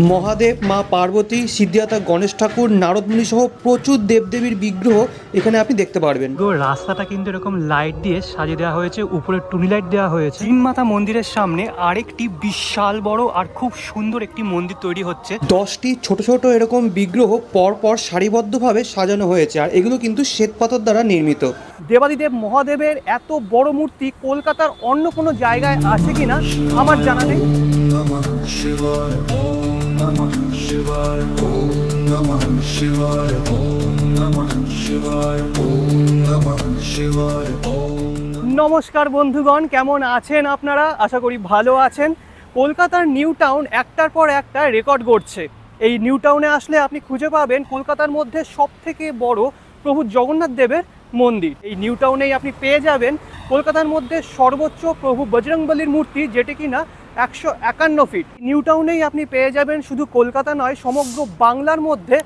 মহাদেব, মা পার্বতী, সিদ্ধিদাতা গণেশ ঠাকুর, নারদমুনি সহ প্রচুর দেবদেবীর বিগ্রহ এখানে আপনি দেখতে পারবেন। রাস্তাটা কিন্তু এরকম লাইট দিয়ে সাজিয়ে দেওয়া হয়েছে, উপরে টুনি লাইট দেওয়া হয়েছে। তিন মাথা মন্দিরের সামনে আরেকটি বিশাল বড় আর খুব সুন্দর একটি মন্দির তৈরি হচ্ছে। 10টি ছোট ছোট এরকম বিগ্রহ পরপর সারিবদ্ধভাবে সাজানো হয়েছে, আর এগুলো কিন্তু শ্বেতপাথর দ্বারা নির্মিত। দেবাদিদেব মহাদেবের এত বড় মূর্তি কলকাতার অন্য কোনো জায়গায় আছে কিনা আমার জানা নেই। নমস্কার বন্ধুগণ, কেমন আছেন আপনারা? আশা করি ভালো আছেন। কলকাতার নিউ টাউন একটার পর একটা রেকর্ড গড়ছে। এই নিউ টাউনে আসলে আপনি খুঁজে পাবেন কলকাতার মধ্যে সবথেকে বড় প্রভু জগন্নাথ দেবের মন্দির। এই নিউ টাউনেই আপনি পেয়ে যাবেন কলকাতার মধ্যে সর্বোচ্চ প্রভু বজরংবলীর মূর্তি, যেটি কিনা 151 ফিট। নিউ টাউনেই আপনি পেয়ে যাবেন শুধু কলকাতা নয়, সমগ্র বাংলার মধ্যে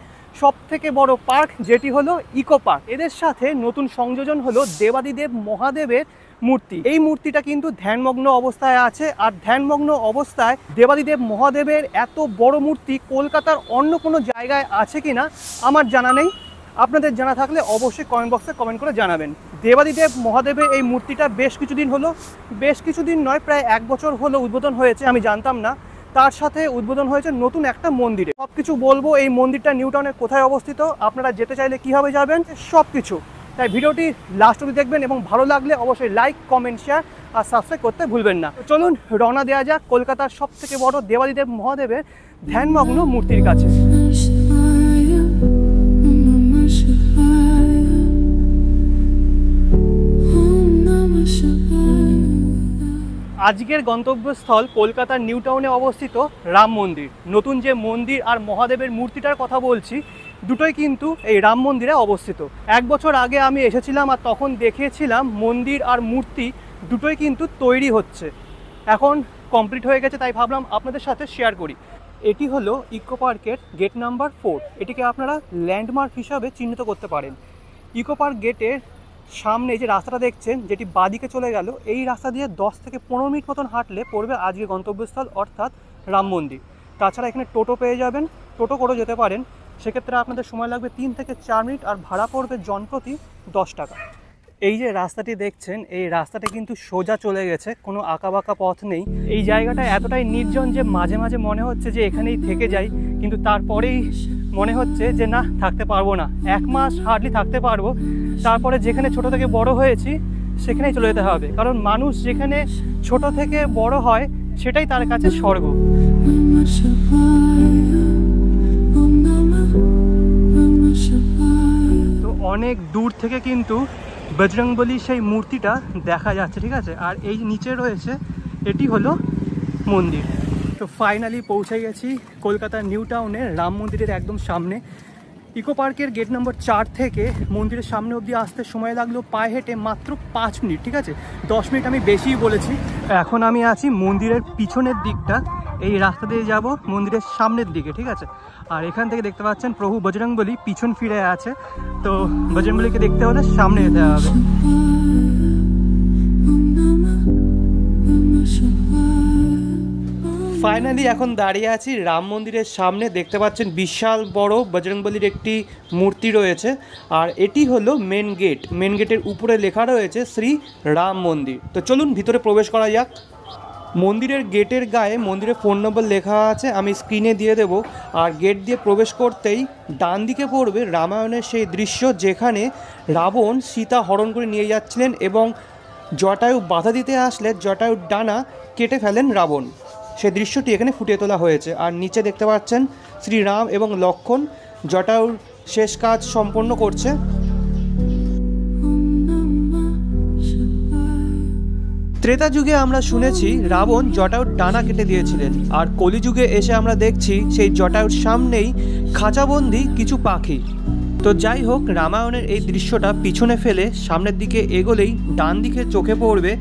সবথেকে বড় পার্ক, যেটি হলো ইকো পার্ক। এদের সাথে নতুন সংযোজন হলো দেবাদিদেব মহাদেবের মূর্তি। এই মূর্তিটা কিন্তু ধ্যানমগ্ন অবস্থায় আছে, আর ধ্যানমগ্ন অবস্থায় দেবাদিদেব মহাদেবের এত বড় মূর্তি কলকাতার অন্য কোনো জায়গায় আছে কিনা আমার জানা নেই। আপনাদের জানা থাকলে অবশ্যই কমেন্ট বক্সে কমেন্ট করে জানাবেন। দেবাদিদেব মহাদেবের এই মূর্তিটা বেশ কিছুদিন নয়, প্রায় 1 বছর হলো উদ্বোধন হয়েছে, আমি জানতাম না। তার সাথে উদ্বোধন হয়েছে নতুন একটা মন্দিরে। সব কিছু বলবো, এই মন্দিরটা নিউ টাউনে কোথায় অবস্থিত, আপনারা যেতে চাইলে কীভাবে যাবেন, সব কিছু। তাই ভিডিওটি লাস্ট অবধি দেখবেন এবং ভালো লাগলে অবশ্যই লাইক, কমেন্ট, শেয়ার আর সাবস্ক্রাইব করতে ভুলবেন না। চলুন রওনা দেওয়া যাক কলকাতার সবথেকে বড় দেবাদিদেব মহাদেবের ধ্যানমগ্ন মূর্তির কাছে। আজকের গন্তব্যস্থল কলকাতার নিউ টাউনে অবস্থিত রাম মন্দির। নতুন যে মন্দির আর মহাদেবের মূর্তিটার কথা বলছি, দুটোই কিন্তু এই রাম মন্দিরে অবস্থিত। 1 বছর আগে আমি এসেছিলাম আর তখন দেখিয়েছিলাম মন্দির আর মূর্তি দুটোই কিন্তু তৈরি হচ্ছে। এখন কমপ্লিট হয়ে গেছে, তাই ভাবলাম আপনাদের সাথে শেয়ার করি। এটি হলো ইকো পার্কের গেট নাম্বার 4। এটিকে আপনারা ল্যান্ডমার্ক হিসাবে চিহ্নিত করতে পারেন। ইকো পার্ক গেটের সামনে যে রাস্তাটা দেখছেন, যেটি বাঁদিকে চলে গেল, এই রাস্তা দিয়ে 10 থেকে 15 মিনিট মতন হাঁটলে পড়বে আজকে গন্তব্যস্থল অর্থাৎ রাম মন্দির। তাছাড়া এখানে টোটো পেয়ে যাবেন, টোটো করেও যেতে পারেন। সেক্ষেত্রে আপনাদের সময় লাগবে 3 থেকে 4 মিনিট, আর ভাড়া পড়বে জনপ্রতি 10 টাকা। এই যে রাস্তাটি দেখছেন, এই রাস্তাটা কিন্তু সোজা চলে গেছে, কোনো আঁকাবাঁকা পথ নেই। এই জায়গাটা এতটাই নির্জন যে মাঝে মাঝে মনে হচ্ছে যে এখানেই থেকে যাই, কিন্তু তারপরেই মনে হচ্ছে যে না, থাকতে পারবো না। 1 মাস হার্ডলি থাকতে পারবো, তারপরে যেখানে ছোট থেকে বড় হয়েছি সেখানেই চলে যেতে হবে। কারণ মানুষ যেখানে ছোট থেকে বড় হয় সেটাই তার কাছে স্বর্গ। তো অনেক দূর থেকে কিন্তু বজরংবলী সেই মূর্তিটা দেখা যাচ্ছে, ঠিক আছে। আর এই নিচে রয়েছে, এটি হলো মন্দির। তো ফাইনালি পৌঁছে গেছি কলকাতার নিউ টাউনে রাম মন্দিরের একদম সামনে। ইকো পার্কের গেট নাম্বার 4 থেকে মন্দিরের সামনে অবধি আসতে সময় লাগলো পায়ে হেঁটে মাত্র 5 মিনিট, ঠিক আছে। 10 মিনিট আমি বেশিই বলেছি। এখন আমি আছি মন্দিরের পিছনের দিকটা, এই রাস্তা দিয়ে যাব মন্দিরের সামনের দিকে, ঠিক আছে। আর এখান থেকে দেখতে পাচ্ছেন প্রভু বজরংবলী পিছন ফিরে আছে। তো বজরংবলীকে দেখতে হলে সামনে যেতে হবে। ফাইনালি এখন দাঁড়িয়ে আছি রাম মন্দিরের সামনে। দেখতে পাচ্ছেন বিশাল বড় বজরংবলীর একটি মূর্তি রয়েছে, আর এটি হলো মেন গেট। মেন গেটের উপরে লেখা রয়েছে শ্রী রাম মন্দির। তো চলুন ভিতরে প্রবেশ করা যাক। মন্দিরের গেটের গায়ে মন্দিরের ফোন নম্বর লেখা আছে, আমি স্ক্রিনে দিয়ে দেব। আর গেট দিয়ে প্রবেশ করতেই ডান দিকে পড়বে রামায়ণের সেই দৃশ্য, যেখানে রাবণ সীতা হরণ করে নিয়ে যাচ্ছিলেন এবং জটায়ু বাধা দিতে আসলে জটায়ুর ডানা কেটে ফেলেন রাবণ। সেই দৃশ্যটি এখানে ফুটিয়ে তোলা হয়েছে। আর নিচে দেখতে পাচ্ছেন শ্রীরাম এবং লক্ষ্মণ জটায়ুর শেষ কাজ সম্পন্ন করছে। ত্রেতা যুগে আমরা শুনেছি রাবণ জটায়ুর ডানা কেটে দিয়েছিলেন, আর কলিযুগে এসে আমরা দেখছি সেই জটায়ুর সামনেই খাঁচাবন্দি কিছু পাখি। তো যাই হোক, রামায়ণের এই দৃশ্যটা পিছনে ফেলে সামনের দিকে এগোলেই ডান দিকে চোখে পড়বে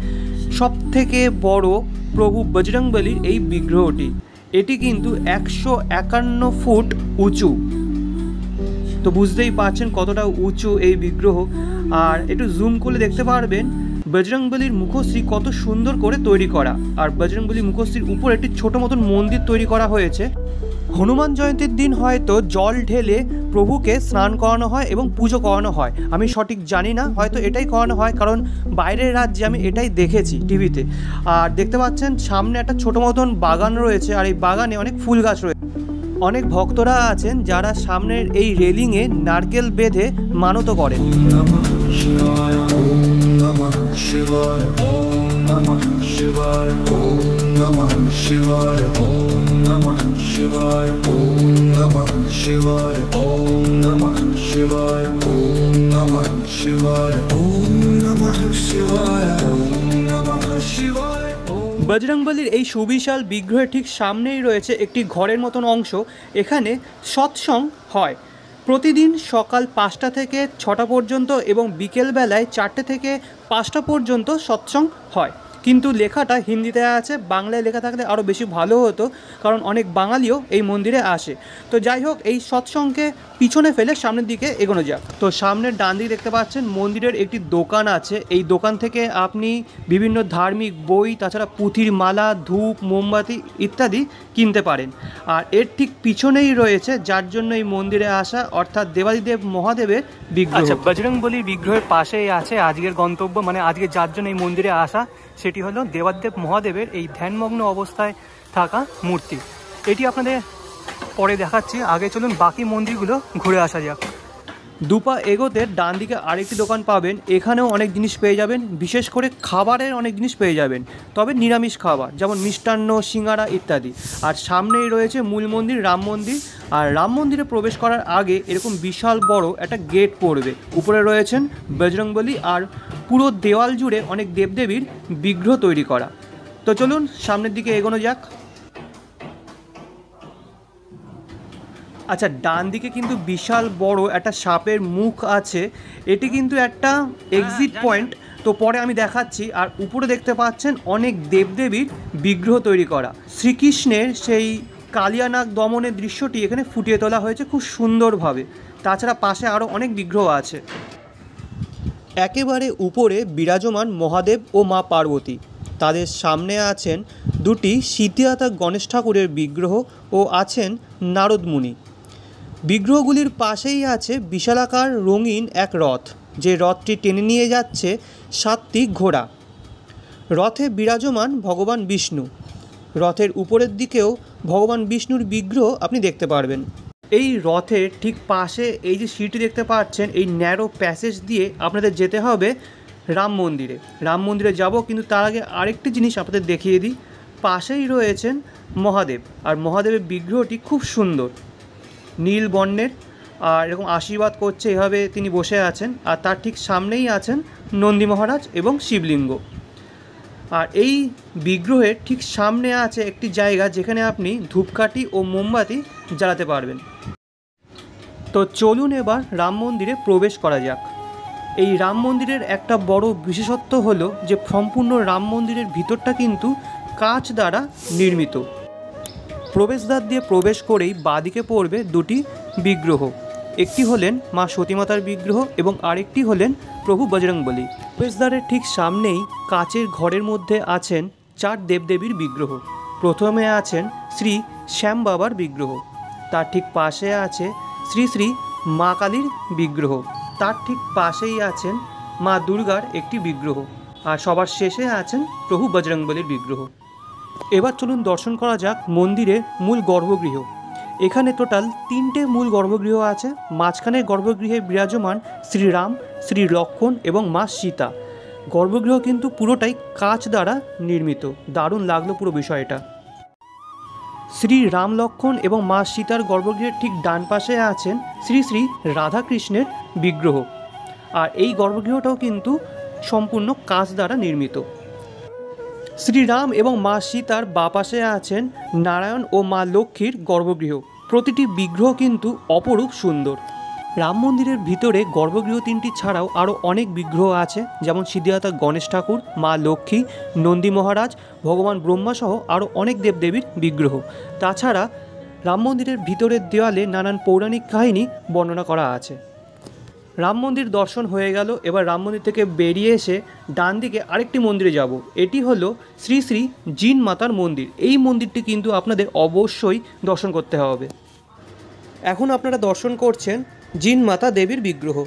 সবথেকে বড় প্রভু বজরংবলীর এই বিগ্রহটি। এটি কিন্তু 151 ফুট উঁচু। তো বুঝতেই পারছেন কতটা উঁচু এই বিগ্রহ। আর একটু জুম করলে দেখতে পারবেন বজরংবলীর মুখশ্রী কত সুন্দর করে তৈরি করা। আর বজরংবলী মুখশ্রীর উপর একটি ছোট মতন মন্দির তৈরি করা হয়েছে। হনুমান জয়ন্তীর দিন হয়তো জল ঢেলে প্রভুকে স্নান করানো হয় এবং পুজো করানো হয়। আমি সঠিক জানি না, হয়তো এটাই করানো হয়, কারণ বাইরের রাজ্যে আমি এটাই দেখেছি টিভিতে। আর দেখতে পাচ্ছেন সামনে একটা ছোটো মতন বাগান রয়েছে, আর এই বাগানে অনেক ফুল গাছ রয়েছে। অনেক ভক্তরা আছেন যারা সামনের এই রেলিংয়ে নারকেল বেঁধে মানত করেন। বজরংবলীর এই সুবিশাল বিগ্রহের ঠিক সামনেই রয়েছে একটি ঘরের মতন অংশ। এখানে সৎসঙ্গ হয় প্রতিদিন সকাল 5টা থেকে 6টা পর্যন্ত এবং বিকেলবেলায় 4টে থেকে 5টা পর্যন্ত সৎসঙ্গ হয়। কিন্তু লেখাটা হিন্দিতে আছে, বাংলায় লেখা থাকলে আরও বেশি ভালো হতো, কারণ অনেক বাঙালিও এই মন্দিরে আসে। তো যাই হোক, এই সৎসঙ্গকে পিছনে ফেলে সামনের দিকে এগোনো যাক। তো সামনের ডান দিকে দেখতে পাচ্ছেন মন্দিরের একটি দোকান আছে। এই দোকান থেকে আপনি বিভিন্ন ধার্মিক বই, তাছাড়া পুঁথির মালা, ধূপ, মোমবাতি ইত্যাদি কিনতে পারেন। আর এর ঠিক পিছনেই রয়েছে যার জন্য এই মন্দিরে আসা, অর্থাৎ দেবাদিদেব মহাদেবের বিগ্রহ। আচ্ছা, বজরংবলীর বিগ্রহের পাশেই আছে আজকের গন্তব্য, মানে আজকে যার জন্য এই মন্দিরে আসা, সেটি হলো দেবাদিদেব মহাদেবের এই ধ্যানমগ্ন অবস্থায় থাকা মূর্তি। এটি আপনাদের পরে দেখাচ্ছি, আগে চলুন বাকি মন্দিরগুলো ঘুরে আসা যাক। দুপা এগোতে ডান দিকে আরেকটি দোকান পাবেন। এখানেও অনেক জিনিস পেয়ে যাবেন, বিশেষ করে খাবারের অনেক জিনিস পেয়ে যাবেন, তবে নিরামিষ খাবার যেমন মিষ্টান্ন, সিঙ্গারা ইত্যাদি। আর সামনেই রয়েছে মূল মন্দির, রাম মন্দির। আর রাম মন্দিরে প্রবেশ করার আগে এরকম বিশাল বড় একটা গেট পড়বে। উপরে রয়েছেন বজরংবলী, আর পুরো দেওয়াল জুড়ে অনেক দেবদেবীর বিগ্রহ তৈরি করা। তো চলুন সামনের দিকে এগোনো যাক। আচ্ছা, ডান দিকে কিন্তু বিশাল বড় একটা সাপের মুখ আছে। এটি কিন্তু একটা এক্সিট পয়েন্ট, তো পরে আমি দেখাচ্ছি। আর উপরে দেখতে পাচ্ছেন অনেক দেবদেবীর বিগ্রহ তৈরি করা। শ্রীকৃষ্ণের সেই কালিয়ানাগ দমনের দৃশ্যটি এখানে ফুটিয়ে তোলা হয়েছে খুব সুন্দরভাবে। তাছাড়া পাশে আরও অনেক বিগ্রহ আছে। একেবারে উপরে বিরাজমান মহাদেব ও মা পার্বতী, তাদের সামনে আছেন দুটি সিদ্ধিদাতা গণেশ ঠাকুরের বিগ্রহ ও আছেন নারদ মুনি। বিগ্রহগুলির পাশেই আছে বিশালাকার রঙিন এক রথ, যে রথটি টেনে নিয়ে যাচ্ছে 7টি ঘোড়া। রথে বিরাজমান ভগবান বিষ্ণু। রথের উপরের দিকেও ভগবান বিষ্ণুর বিগ্রহ আপনি দেখতে পারবেন। এই রথের ঠিক পাশে এই যে সিঁড়িটি দেখতে পাচ্ছেন, এই ন্যারো প্যাসেজ দিয়ে আপনাদের যেতে হবে রাম মন্দিরে। রাম মন্দিরে যাব, কিন্তু তার আগে আরেকটি জিনিস আপনাদের দেখিয়ে দিই। পাশেই রয়েছেন মহাদেব, আর মহাদেবের বিগ্রহটি খুব সুন্দর, নীল বর্ণের, আর এরকম আশীর্বাদ করছে এভাবে তিনি বসে আছেন। আর তার ঠিক সামনেই আছেন নন্দী মহারাজ এবং শিবলিঙ্গ। আর এই বিগ্রহের ঠিক সামনে আছে একটি জায়গা যেখানে আপনি ধূপকাঠি ও মোমবাতি জ্বালাতে পারবেন। তো চলুন এবার রাম মন্দিরে প্রবেশ করা যাক। এই রাম মন্দিরের একটা বড় বিশেষত্ব হলো যে সম্পূর্ণ রাম মন্দিরের ভিতরটা কিন্তু কাঁচ দ্বারা নির্মিত। প্রবেশদ্বার দিয়ে প্রবেশ করেই বাঁদিকে পড়বে দুটি বিগ্রহ। একটি হলেন মা সতীমাতার বিগ্রহ এবং আরেকটি হলেন প্রভু বজরংবলী। প্রবেশদ্বারের ঠিক সামনেই কাচের ঘরের মধ্যে আছেন 4 দেবদেবীর বিগ্রহ। প্রথমে আছেন শ্রী শ্যাম বাবার বিগ্রহ, তার ঠিক পাশে আছে শ্রী শ্রী মা কালীর বিগ্রহ, তার ঠিক পাশেই আছেন মা দুর্গার একটি বিগ্রহ, আর সবার শেষে আছেন প্রভু বজরংবলীর বিগ্রহ। এবার চলুন দর্শন করা যাক মন্দিরের মূল গর্ভগৃহ। এখানে টোটাল 3টে মূল গর্ভগৃহ আছে। মাঝখানের গর্ভগৃহে বিরাজমান শ্রীরাম, শ্রী লক্ষ্মণ এবং মা সীতা। গর্ভগৃহ কিন্তু পুরোটাই কাঁচ দ্বারা নির্মিত। দারুণ লাগলো পুরো বিষয়টা। শ্রী রাম, লক্ষ্মণ এবং মা সীতার গর্ভগৃহের ঠিক ডান পাশে আছেন শ্রী শ্রী রাধাকৃষ্ণের বিগ্রহ। আর এই গর্ভগৃহটাও কিন্তু সম্পূর্ণ কাঁচ দ্বারা নির্মিত। শ্রীরাম এবং মা সীতার বাঁ পাশে আছেন নারায়ণ ও মা লক্ষ্মীর গর্ভগৃহ। প্রতিটি বিগ্রহ কিন্তু অপরূপ সুন্দর। রাম মন্দিরের ভিতরে গর্ভগৃহ 3টি ছাড়াও আরও অনেক বিগ্রহ আছে, যেমন সিদ্ধিদাতা গণেশ ঠাকুর, মা লক্ষ্মী, নন্দী মহারাজ, ভগবান ব্রহ্মা সহ আরও অনেক দেবদেবীর বিগ্রহ। তাছাড়া রাম মন্দিরের ভিতরের দেওয়ালে নানান পৌরাণিক কাহিনী বর্ণনা করা আছে। রাম মন্দির দর্শন হয়ে গেল। এবার রাম মন্দির থেকে বেরিয়ে এসে ডান দিকে আরেকটি মন্দিরে যাব। এটি হলো শ্রী শ্রী জিন মাতার মন্দির। এই মন্দিরটি কিন্তু আপনাদের অবশ্যই দর্শন করতে হবে। এখন আপনারা দর্শন করছেন জিন মাতা দেবীর বিগ্রহ।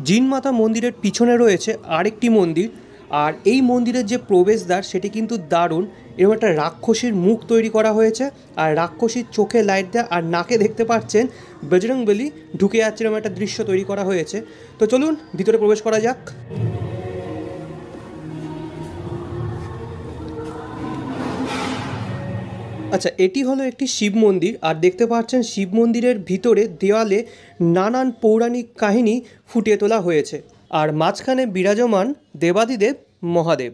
জিন মাতা মন্দিরের পিছনে রয়েছে আরেকটি মন্দির, আর এই মন্দিরের যে প্রবেশদ্বার সেটি কিন্তু দারুণ। এরকম একটা রাক্ষসীর মুখ তৈরি করা হয়েছে, আর রাক্ষসীর চোখে লাইট দেওয়া, আর নাকে দেখতে পাচ্ছেন বজরংবলী ঢুকে যাচ্ছে, এরকম একটা দৃশ্য তৈরি করা হয়েছে। তো চলুন ভিতরে প্রবেশ করা যাক। আচ্ছা, এটি হলো একটি শিব মন্দির, আর দেখতে পাচ্ছেন শিব মন্দিরের ভিতরে দেওয়ালে নানান পৌরাণিক কাহিনী ফুটিয়ে তোলা হয়েছে, আর মাঝখানে বিরাজমান দেবাদিদেব মহাদেব।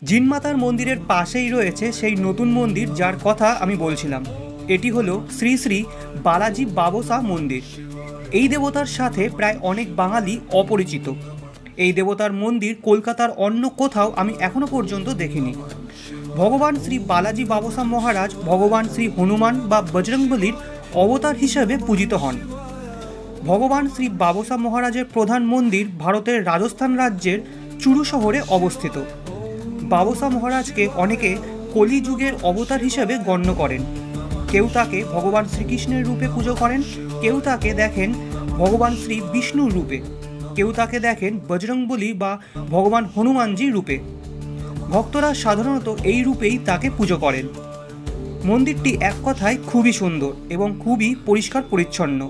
জিনমাতার মন্দিরের পাশেই রয়েছে সেই নতুন মন্দির যার কথা আমি বলছিলাম। এটি হলো শ্রী শ্রী বালাজি বাবসা মন্দির। এই দেবতার সাথে প্রায় অনেক বাঙালি অপরিচিত। এই দেবতার মন্দির কলকাতার অন্য কোথাও আমি এখনো পর্যন্ত দেখিনি। ভগবান শ্রী বালাজি বাবসা মহারাজ ভগবান শ্রী হনুমান বা বজরংবলীর অবতার হিসেবে পূজিত হন। ভগবান শ্রী বাবসা মহারাজের প্রধান মন্দির ভারতের রাজস্থান রাজ্যের চুরু শহরে অবস্থিত। বাবসা মহারাজকে অনেকে কলিযুগের অবতার হিসেবে গণ্য করেন। কেউ তাকে ভগবান শ্রীকৃষ্ণের রূপে পুজো করেন, কেউ তাকে দেখেন ভগবান শ্রী বিষ্ণুর রূপে, কেউ তাকে দেখেন বজরংবলী বা ভগবান হনুমানজির রূপে। ভক্তরা সাধারণত এই রূপেই তাকে পুজো করেন। মন্দিরটি এক কথায় খুবই সুন্দর এবং খুবই পরিষ্কার পরিচ্ছন্ন।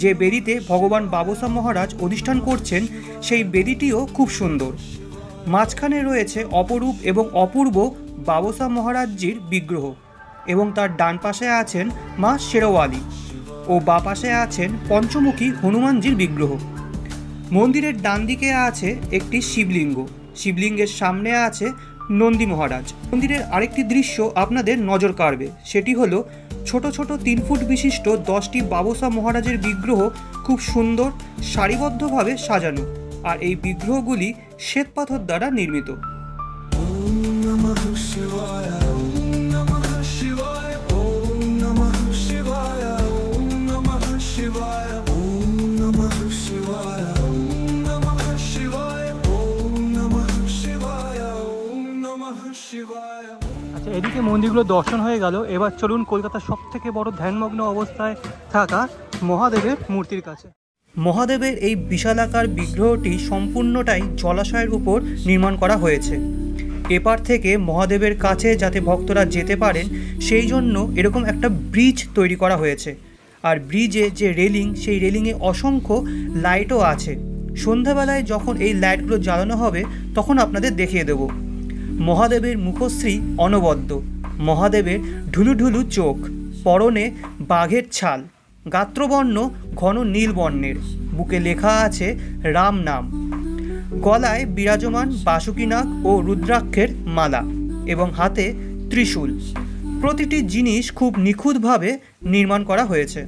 যে বেদিতে ভগবান বাবসা মহারাজ অধিষ্ঠান করছেন সেই বেদিটিও খুব সুন্দর। মাঝখানে রয়েছে অপরূপ এবং অপূর্ব বাবসা মহারাজজির বিগ্রহ, এবং তার ডান পাশে আছেন মা শেরওয়ালি ও বাঁ পাশে আছেন পঞ্চমুখী হনুমানজির বিগ্রহ। মন্দিরের ডান দিকে আছে একটি শিবলিঙ্গ, শিবলিঙ্গের সামনে আছে নন্দী মহারাজ। মন্দিরের আরেকটি দৃশ্য আপনাদের নজর কাড়বে, সেটি হলো ছোট ছোট 3 ফুট বিশিষ্ট 10টি বাবসা মহারাজের বিগ্রহ খুব সুন্দর সারিবদ্ধভাবে সাজানো, আর এই বিগ্রহগুলি শ্বেত পাথর দ্বারা নির্মিত। আচ্ছা, এদিকে মন্দিরগুলো দর্শন হয়ে গেল। এবার চলুন কলকাতার সবথেকে বড় ধ্যানমগ্ন অবস্থায় থাকা মহাদেবের মূর্তির কাছে। মহাদেবের এই বিশালাকার বিগ্রহটি সম্পূর্ণটাই জলাশয়ের উপর নির্মাণ করা হয়েছে। এপার থেকে মহাদেবের কাছে যাতে ভক্তরা যেতে পারেন সেই জন্য এরকম একটা ব্রিজ তৈরি করা হয়েছে, আর ব্রিজে যে রেলিং, সেই রেলিংয়ে অসংখ্য লাইটও আছে। সন্ধ্যাবেলায় যখন এই লাইটগুলো জ্বালানো হবে তখন আপনাদের দেখিয়ে দেব। মহাদেবের মুখশ্রী অনবদ্য, মহাদেবের ঢুলু ঢুলু চোখ, পরনে বাঘের ছাল, গাত্রবর্ণ ঘন নীল বর্ণের, বুকে লেখা আছে রাম নাম, গলায় বিরাজমান বাসুকীনাগ ও রুদ্রাক্ষের মালা এবং হাতে ত্রিশূল। প্রতিটি জিনিস খুব নিখুঁতভাবে নির্মাণ করা হয়েছে।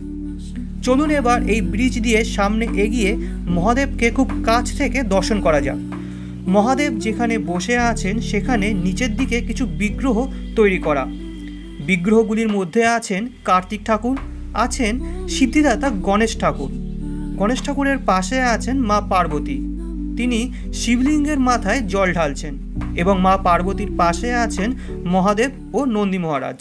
চলুন এবার এই ব্রিজ দিয়ে সামনে এগিয়ে মহাদেবকে খুব কাছ থেকে দর্শন করা যাক। মহাদেব যেখানে বসে আছেন সেখানে নিচের দিকে কিছু বিগ্রহ তৈরি করা। বিগ্রহগুলির মধ্যে আছেন কার্তিক ঠাকুর, আছেন সিদ্ধিদাতা গণেশ ঠাকুর। গণেশ ঠাকুরের পাশে আছেন মা পার্বতী, তিনি শিবলিঙ্গের মাথায় জল ঢালছেন, এবং মা পার্বতীর পাশে আছেন মহাদেব ও নন্দী মহারাজ।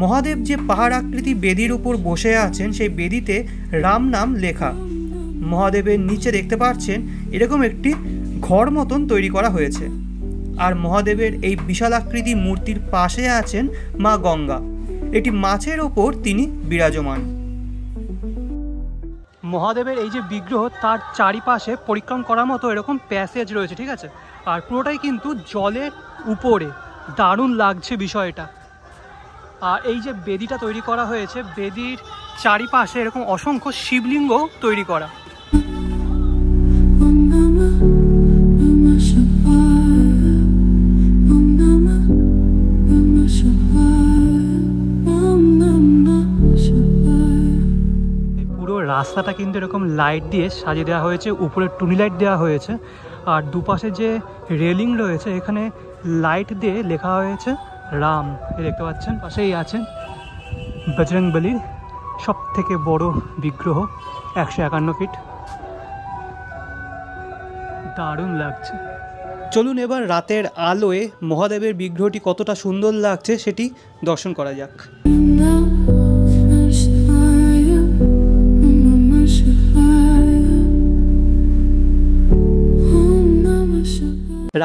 মহাদেব যে পাহাড় আকৃতি বেদির উপর বসে আছেন সেই বেদিতে রাম নাম লেখা। মহাদেবের নিচে দেখতে পাচ্ছেন এরকম একটি ঘর মতন তৈরি করা হয়েছে, আর মহাদেবের এই বিশাল আকৃতি মূর্তির পাশে আছেন মা গঙ্গা। এটি মাছের ওপর তিনি বিরাজমান। মহাদেবের এই যে বিগ্রহ তার চারিপাশে পরিক্রম করার মতো এরকম প্যাসেজ রয়েছে, ঠিক আছে, আর পুরোটাই কিন্তু জলের উপরে। দারুণ লাগছে বিষয়টা। আর এই যে বেদিটা তৈরি করা হয়েছে, বেদির চারিপাশে এরকম অসংখ্য শিবলিঙ্গ তৈরি করা। রাস্তাটা কিন্তু এরকম লাইট দিয়ে সাজিয়ে দেওয়া হয়েছে, উপরে টুনি লাইট দেওয়া হয়েছে, আর দুপাশে যে রেলিং রয়েছে এখানে লাইট দিয়ে লেখা হয়েছে রাম। দেখতে পাচ্ছেন পাশেই আছেন বজরংবলীর সব থেকে বড় বিগ্রহ, 151 ফিট। দারুণ লাগছে। চলুন এবার রাতের আলোয় মহাদেবের বিগ্রহটি কতটা সুন্দর লাগছে সেটি দর্শন করা যাক।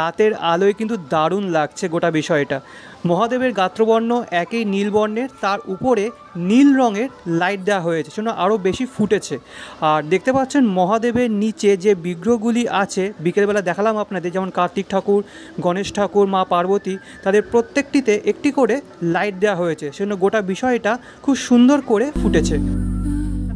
রাতের আলোয় কিন্তু দারুণ লাগছে গোটা বিষয়টা। মহাদেবের গাত্রবর্ণ একই নীল বর্ণের, তার উপরে নীল রঙের লাইট দেওয়া হয়েছে, সেজন্য আরও বেশি ফুটেছে। আর দেখতে পাচ্ছেন মহাদেবের নিচে যে বিগ্রহগুলি আছে, বিকেলবেলা দেখালাম আপনাদের, যেমন কার্তিক ঠাকুর, গণেশ ঠাকুর, মা পার্বতী, তাদের প্রত্যেকটিতে একটি করে লাইট দেওয়া হয়েছে, সেজন্য গোটা বিষয়টা খুব সুন্দর করে ফুটেছে।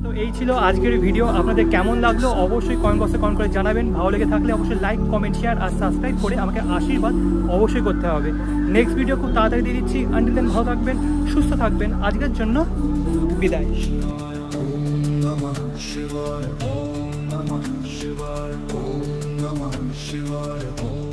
তো এই ছিল আজকের ভিডিও। আপনাদের কেমন লাগলো অবশ্যই কমেন্ট বক্সে কমেন্ট করে জানাবেন। ভালো লেগে থাকলে অবশ্যই লাইক, কমেন্ট, শেয়ার আর সাবস্ক্রাইব করে আমাকে আশীর্বাদ অবশ্যই করতে হবে। নেক্সট ভিডিও খুব তাড়াতাড়ি দিয়ে দিচ্ছি। আনটিল দেন ভালো থাকবেন, সুস্থ থাকবেন। আজকের জন্য বিদায়। Shivaya, Om Namah Shivaya, Om Namah Shivaya, Om